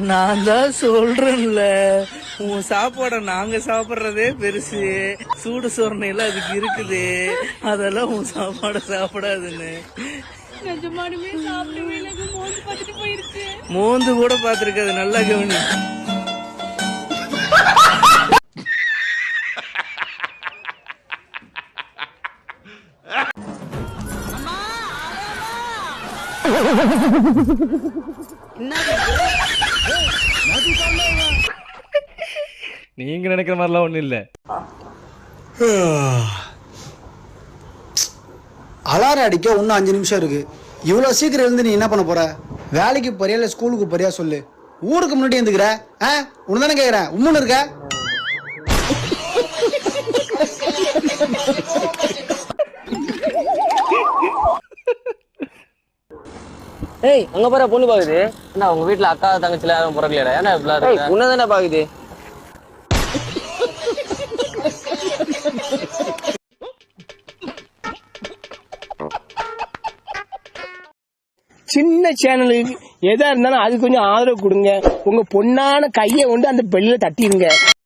நான் தான் சொல்றேன்ல, உன் சாப்பாட நாங்க சாப்பிடுறதே பெருசு. சூடு சோர்ணையில அதுக்கு இருக்குது, அதெல்லாம் உன் சாப்பாட சாப்பிடாதுன்னு. நிஜமானுமே சாப்பிடவே இல்லை, மோந்து பார்த்துட்டு போயிருச்சு. மோந்து கூட பாத்துருக்காது, நல்லா கவனி. நீங்க நினைக்கிற மாதிரிலாம் ஒண்ணும் இல்ல. அலாரம் அடிக்க இன்னும் 5 நிமிஷம் இருக்கு. இவ்வளவு சீக்கிரம் இருந்து நீ என்ன பண்ண போற? வேலைக்கு போறியா இல்ல ஸ்கூலுக்கு போறியா சொல்லு. ஊருக்கு முன்னாடி இருந்துக்கிற உன்னு தானே கேக்குறேன். உம்முன்னு இருக்க. ஏய் அங்க பாரு பொண்ணு பாக்குது. என்ன உங்க வீட்டுல அக்கா தங்கச்சில யாரும் பிறக்கலையா? ஏன்னா பொண்ணு தானே பாக்குது. சின்ன சேனலுக்கு எதா இருந்தாலும் அது கொஞ்சம் ஆதரவு கொடுங்க. உங்க பொண்ணான கையை கொண்டு அந்த பெல்லில தட்டிடுங்க.